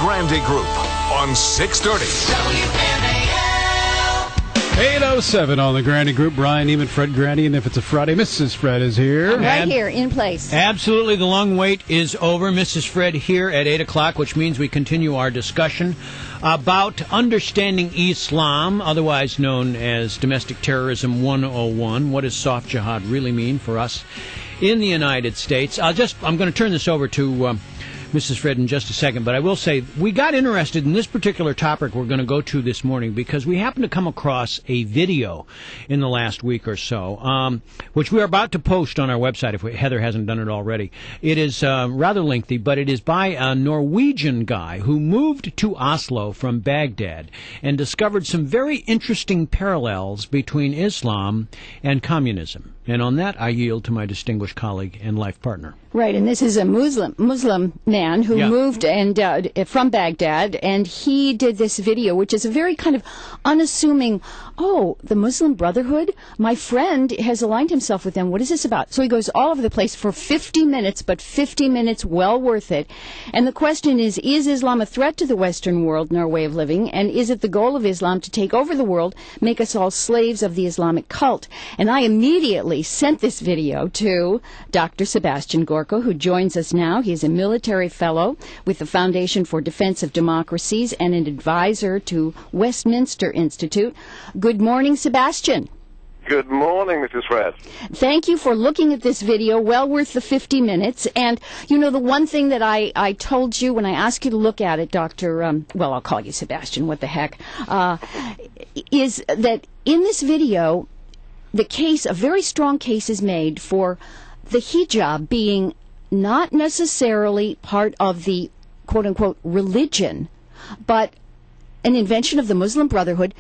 Grande Group on 630. 8:07 on the Grande Group. Brian Neiman, Fred Grande, and if it's a Friday, Mrs. Fred is here. I'm right here, in place. Absolutely, the long wait is over. Mrs. Fred here at 8 o'clock, which means we continue our discussion about understanding Islam, otherwise known as Domestic Terrorism 101. What does soft jihad really mean for us in the United States? I'm going to turn this over to Mrs. Fred in just a second, but I will say we got interested in this particular topic we're going to go to this morning because we happened to come across a video in the last week or so, which we are about to post on our website if Heather hasn't done it already. It is rather lengthy, but it is by a Norwegian guy who moved to Oslo from Baghdad and discovered some very interesting parallels between Islam and communism. And on that, I yield to my distinguished colleague and life partner. Right, and this is a Muslim man who moved from Baghdad, and he did this video, which is a very kind of unassuming, the Muslim Brotherhood? My friend has aligned himself with them. What is this about? So he goes all over the place for 50 minutes, but 50 minutes well worth it. And the question is Islam a threat to the Western world and our way of living? And is it the goal of Islam to take over the world, make us all slaves of the Islamic cult? And I immediately sent this video to Dr. Sebastian Gorka, who joins us now. He is a military fellow with the Foundation for Defense of Democracies and an advisor to Westminster Institute. Good morning, Sebastian. Good morning, Mrs. Fred. Thank you for looking at this video, well worth the 50 minutes. And, the one thing that I told you when I asked you to look at it, Dr. I'll call you Sebastian, what the heck, is that in this video, a very strong case is made for the hijab being not necessarily part of the quote-unquote religion, but an invention of the Muslim Brotherhood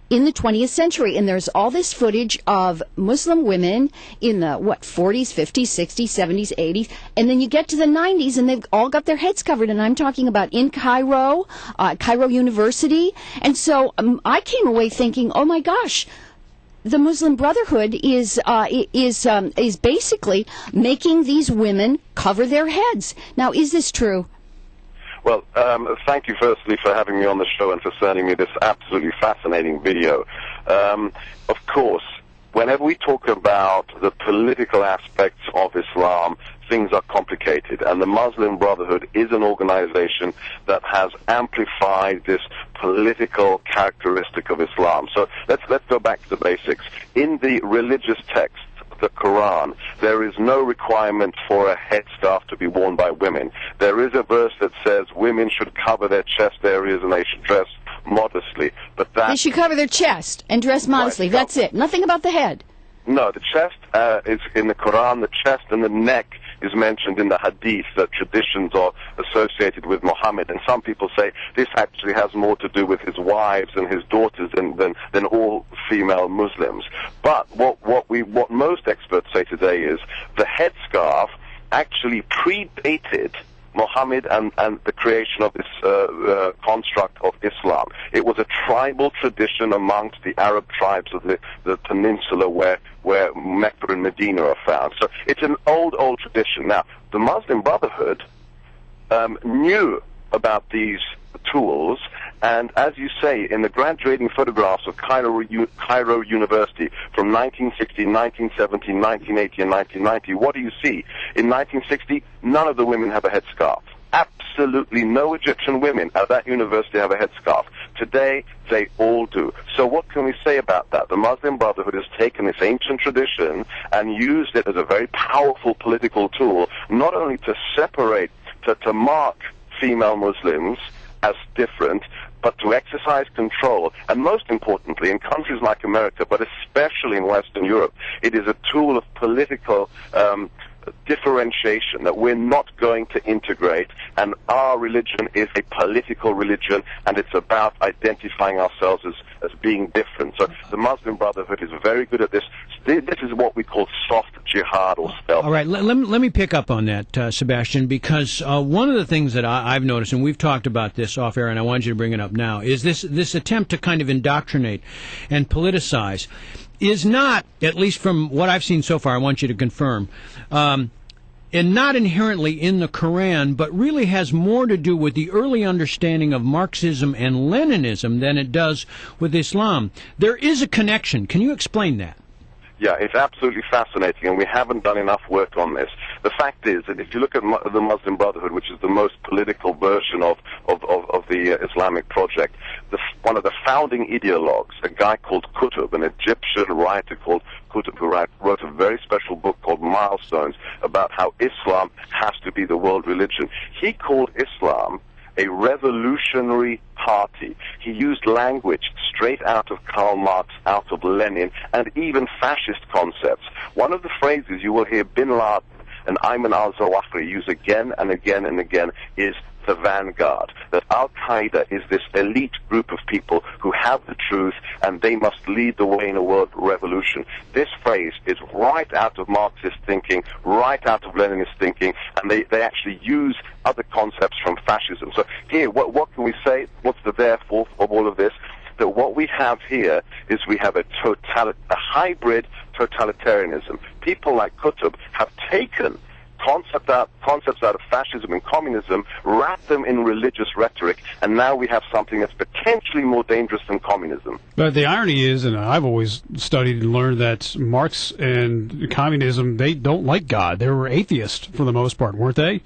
in the 20th century. And there's all this footage of Muslim women in the, 40s, 50s, 60s, 70s, 80s. And then you get to the 90s and they've all got their heads covered. And I'm talking about in Cairo, Cairo University. And so I came away thinking, oh my gosh, the Muslim Brotherhood is basically making these women cover their heads. Now, is this true? Well, thank you firstly for having me on the show and for sending me this absolutely fascinating video. Of course, whenever we talk about the political aspects of Islam, things are complicated, and the Muslim Brotherhood is an organization that has amplified this political characteristic of Islam. So let's go back to the basics. In the religious text, the Quran, there is no requirement for a headscarf to be worn by women. There is a verse that says women should cover their chest areas and they should dress modestly. But they should cover their chest and dress modestly. Right. That's it. Nothing about the head. No, the chest is in the Quran. The chest and the neck is mentioned in the hadith, that traditions are associated with Muhammad. And some people say this actually has more to do with his wives and his daughters than all female Muslims. But what most experts say today is the headscarf actually predated Muhammad and the creation of this construct of Islam. It was a tribal tradition amongst the Arab tribes of the peninsula where Mecca and Medina are found. So it's an old tradition. Now, the Muslim Brotherhood knew about these tools, and as you say, in the graduating photographs of Cairo University from 1960, 1970, 1980, and 1990, what do you see? In 1960, none of the women have a headscarf. Absolutely no Egyptian women at that university have a headscarf. Today, they all do. So what can we say about that? The Muslim Brotherhood has taken this ancient tradition and used it as a very powerful political tool, not only to separate, to mark female Muslims as different, but to exercise control. And most importantly, in countries like America, but especially in Western Europe, it is a tool of political differentiation that we're not going to integrate, and our religion is a political religion, and it's about identifying ourselves as being different. So the Muslim Brotherhood is very good at this. This is what we call soft jihad or stealth. All right, let me pick up on that, Sebastian, because one of the things that I've noticed, and we've talked about this off air, and I wanted you to bring it up now, is this attempt to kind of indoctrinate and politicize is not, at least from what I've seen so far, I want you to confirm, and not inherently in the Quran, but really has more to do with the early understanding of Marxism and Leninism than it does with Islam. There is a connection. Can you explain that? Yeah, it's absolutely fascinating, and we haven't done enough work on this. The fact is that if you look at the Muslim Brotherhood, which is the most political version of the Islamic project, one of the founding ideologues, a guy called Qutb, an Egyptian writer called Qutb, who wrote a very special book called Milestones about how Islam has to be the world religion. He called Islam a revolutionary party. He used language straight out of Karl Marx, out of Lenin, and even fascist concepts. One of the phrases you will hear Bin Laden and Ayman al-Zawahiri use again and again and again is the vanguard, that Al-Qaeda is this elite group of people who have the truth and they must lead the way in a world revolution. This phrase is right out of Marxist thinking, right out of Leninist thinking, and they actually use other concepts from fascism. So here, what can we say? What's the therefore of all of this? That what we have here is we have a hybrid totalitarianism. People like Qutb have taken concepts out of fascism and communism, wrap them in religious rhetoric, and now we have something that's potentially more dangerous than communism. But the irony is, and I've always studied and learned that Marx and communism, they don't like God. They were atheists for the most part, weren't they?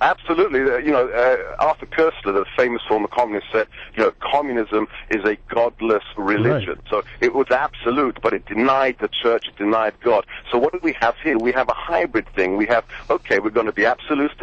Absolutely. Arthur Koestler, the famous former communist, said, communism is a godless religion. Right. So it was absolute, but it denied the church, it denied God. So what do we have here? We have a hybrid thing. We have, okay, we're going to be absolutist,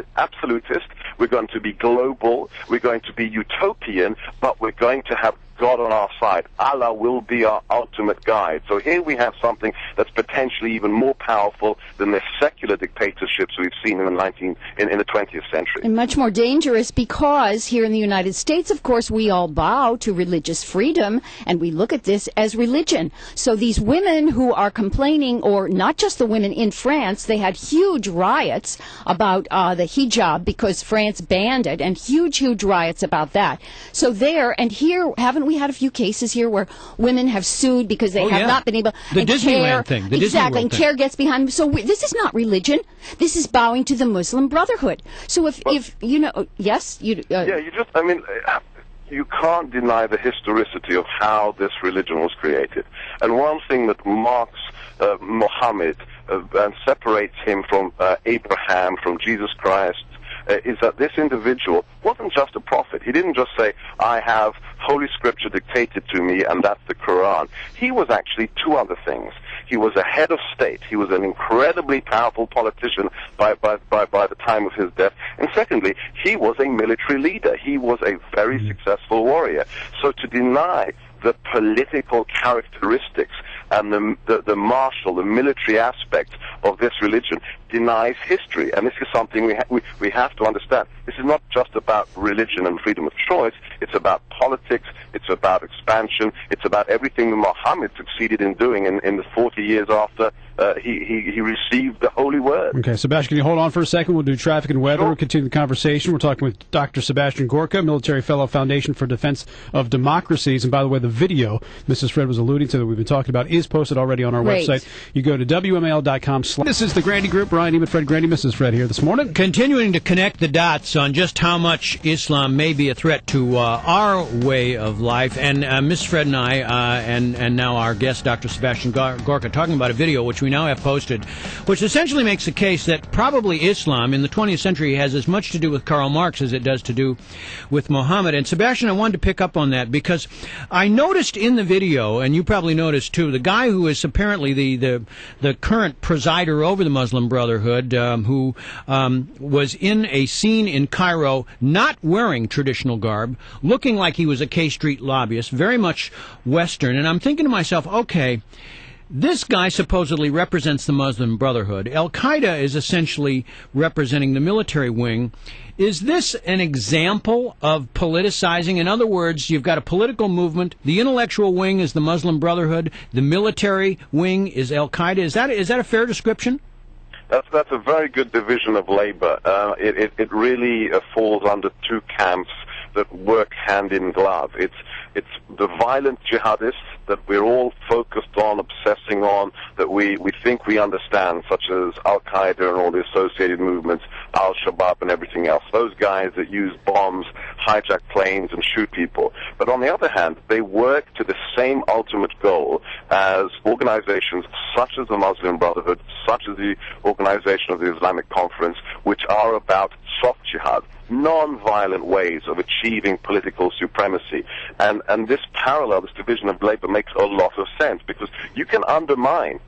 we're going to be global, we're going to be utopian, but we're going to have God on our side. Allah will be our ultimate guide. So here we have something that's potentially even more powerful than the secular dictatorships we've seen in the 20th century. And much more dangerous because here in the United States, of course, we all bow to religious freedom and we look at this as religion. So these women who are complaining, or not just the women in France, they had huge riots about the hijab because France banned it, and huge riots about that. So there, and here, haven't we had a few cases here where women have sued because they have not been able... The Disneyland thing. The exactly, Disney and CARE gets behind them. So this is not religion. This is bowing to the Muslim Brotherhood. So if you know... Yes? You can't deny the historicity of how this religion was created. And one thing that marks Muhammad and separates him from Abraham, from Jesus Christ, is that this individual wasn't just a prophet. He didn't just say, I have Holy Scripture dictated to me, and that's the Quran. He was actually two other things. He was a head of state. He was an incredibly powerful politician by the time of his death. And secondly, he was a military leader. He was a very successful warrior. So to deny the political characteristics and the martial, the military aspect of this religion denies history. And this is something we have to understand. This is not just about religion and freedom of choice. It's about politics. It's about expansion. It's about everything that Muhammad succeeded in doing in the 40 years after he received the holy word. Okay, Sebastian, can you hold on for a second? We'll do traffic and weather. Sure. We'll continue the conversation. We're talking with Dr. Sebastian Gorka, Military Fellow, Foundation for Defense of Democracies. And by the way, the video Mrs. Fred was alluding to that we've been talking about is posted already on our website. You go to WMAL.com. This is the Grandy Group. Brian Eman, Fred Grandy, Mrs. Fred here this morning. Continuing to connect the dots on just how much Islam may be a threat to our way of life. And Miss Fred and I, and now our guest, Dr. Sebastian Gorka, talking about a video which we now have posted, which essentially makes the case that probably Islam in the 20th century has as much to do with Karl Marx as it does to do with Muhammad. And Sebastian, I wanted to pick up on that because I noticed in the video, and you probably noticed too, the guy who is apparently the current presider over the Muslim Brotherhood, who was in a scene in Cairo not wearing traditional garb, looking like he was a K Street lobbyist, very much Western. And I'm thinking to myself, okay, this guy supposedly represents the Muslim Brotherhood. Al-Qaeda is essentially representing the military wing. Is this an example of politicizing? In other words, you've got a political movement. The intellectual wing is the Muslim Brotherhood. The military wing is Al-Qaeda. Is that a fair description? That's a very good division of labor. It really falls under two camps. that work hand in glove. It's the violent jihadists that we're all focused on, obsessing on, that we think we understand, such as Al-Qaeda and all the associated movements, Al-Shabaab and everything else. Those guys that use bombs, hijack planes, and shoot people. But on the other hand, they work to the same ultimate goal as organizations such as the Muslim Brotherhood, such as the Organization of the Islamic Conference, which are about soft jihad, non-violent ways of achieving political supremacy. And this parallel, this division of labor, makes a lot of sense, because you can undermine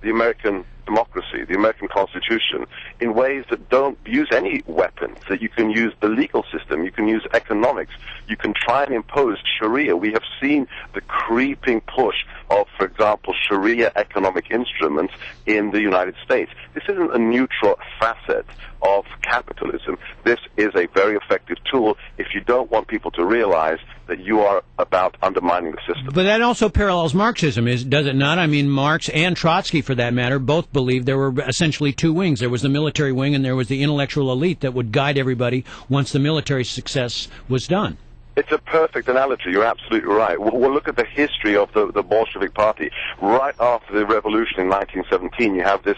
the American democracy, the American Constitution, in ways that don't use any weapons, that you can use the legal system, you can use economics, you can try and impose Sharia. We have seen the creeping push of, for example, Sharia economic instruments in the United States. This isn't a neutral facet of capitalism. This is a very effective tool if you don't want people to realize that you are about undermining the system. But that also parallels Marxism, does it not? I mean, Marx and Trotsky, for that matter, both believed there were essentially two wings. There was the military wing and there was the intellectual elite that would guide everybody once the military success was done. It's a perfect analogy. You're absolutely right. We'll look at the history of the Bolshevik Party. Right after the revolution in 1917, you have this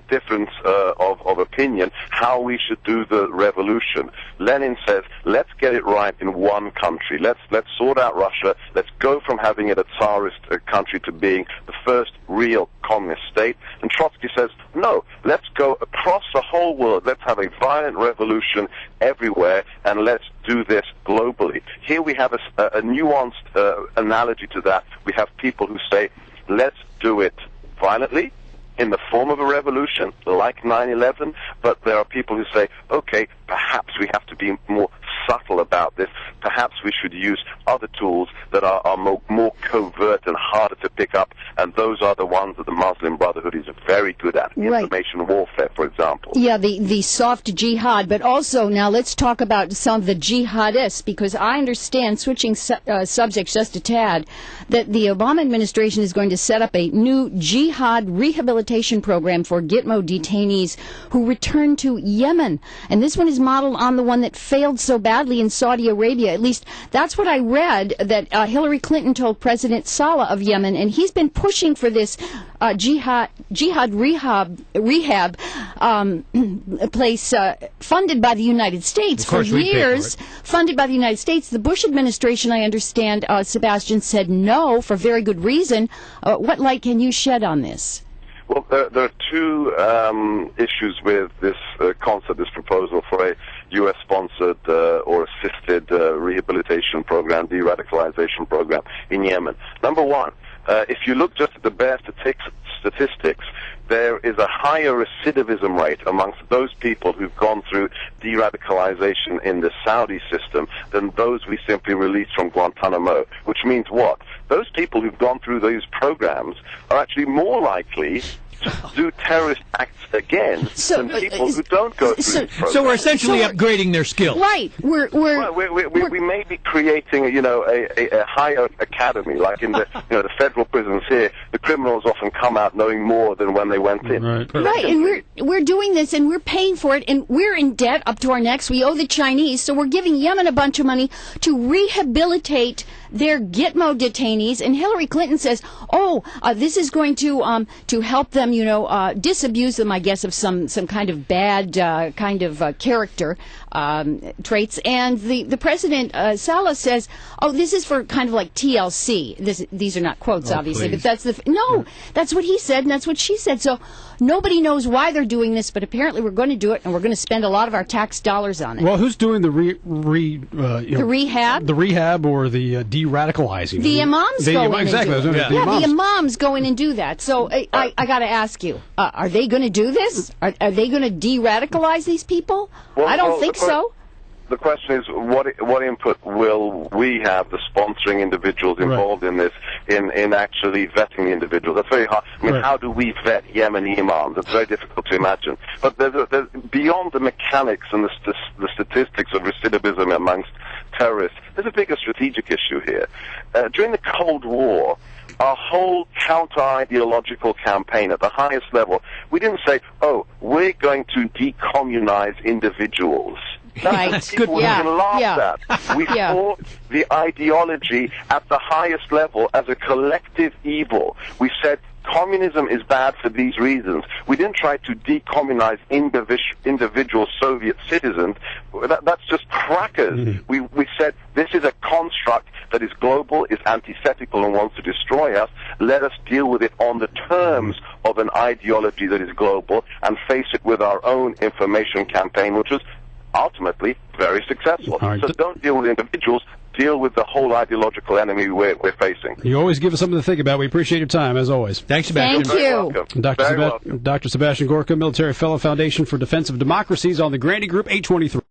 difference of opinion how we should do the revolution. Lenin says, let's get it right in one country. Let's sort out Russia. Let's go from having it a Tsarist country to being the first real communist state. And Trotsky says, no, let's go across the whole world. Let's have a violent revolution everywhere, and let's do this globally. Here we have a nuanced analogy to that. We have people who say, let's do it violently, in the form of a revolution, like 9/11, but there are people who say, okay, perhaps we have to be more subtle about this. Perhaps we should use other tools that are more covert and harder to pick up, and those are the ones that the Muslim Brotherhood is very good at. Right. Information warfare, for example. Yeah, the soft jihad, but also now let's talk about some of the jihadists, because I understand, switching subjects just a tad, that the Obama administration is going to set up a new jihad rehabilitation program for Gitmo detainees who return to Yemen. And this one is modeled on the one that failed so badly in Saudi Arabia. At least that's what I read, that Hillary Clinton told President Saleh of Yemen, and he's been pushing for this jihad rehab place funded by the United States for years. Funded by the United States. The Bush administration, I understand, Sebastian, said no for very good reason. What light can you shed on this? Well, there are two issues with this concept, this proposal for a U.S.-sponsored or assisted rehabilitation program, de-radicalization program in Yemen. Number one, if you look just at the bare statistics, there is a higher recidivism rate amongst those people who've gone through de-radicalization in the Saudi system than those we simply released from Guantanamo, which means what? Those people who've gone through these programs are actually more likely to do terrorist acts again than people who don't go through these programs. So we're essentially upgrading their skills. Right. We may be creating, a higher academy, like in the, the federal prisons here. The criminals often come out knowing more than when they went in. Right, and we're doing this, and we're paying for it, and we're in debt up to our necks. We owe the Chinese, so we're giving Yemen a bunch of money to rehabilitate their Gitmo detainees. And Hillary Clinton says, this is going to help them, disabuse them, I guess, of some kind of bad character traits. And the president, Saleh, says, this is for kind of like TLC. These are not quotes, obviously, please. but that's what he said, and that's what she said. So nobody knows why they're doing this, but apparently we're going to do it, and we're going to spend a lot of our tax dollars on it. Well, who's doing the rehab? The rehab or the de-radicalizing? The imams go in exactly. and do it. The imams go in and do that. So I got to ask you, are they going to do this? Are they going to de-radicalize these people? Well, I don't think so. The question is, what input will we have, the sponsoring individuals involved in this, in actually vetting the individuals? That's very hard. I mean, how do we vet Yemeni imams? It's very difficult to imagine. But there's beyond the mechanics and the statistics of recidivism amongst terrorists, there's a bigger strategic issue here. During the Cold War, our whole counter-ideological campaign at the highest level, we didn't say, we're going to decommunize individuals. Right. Good. Yeah. Laughed Yeah. at. We Yeah. saw the ideology at the highest level as a collective evil. We said communism is bad for these reasons. We didn't try to decommunize individual Soviet citizens. That's just crackers. We said this is a construct that is global, is antithetical, and wants to destroy us. Let us deal with it on the terms of an ideology that is global and face it with our own information campaign, which was ultimately very successful. Right. So don't deal with individuals. Deal with the whole ideological enemy we're facing. You always give us something to think about. We appreciate your time, as always. Thanks, Sebastian. Thank you. Welcome. Dr. Sebastian Gorka, Military Fellow, Foundation for Defense of Democracies on the Grandi Group, 823.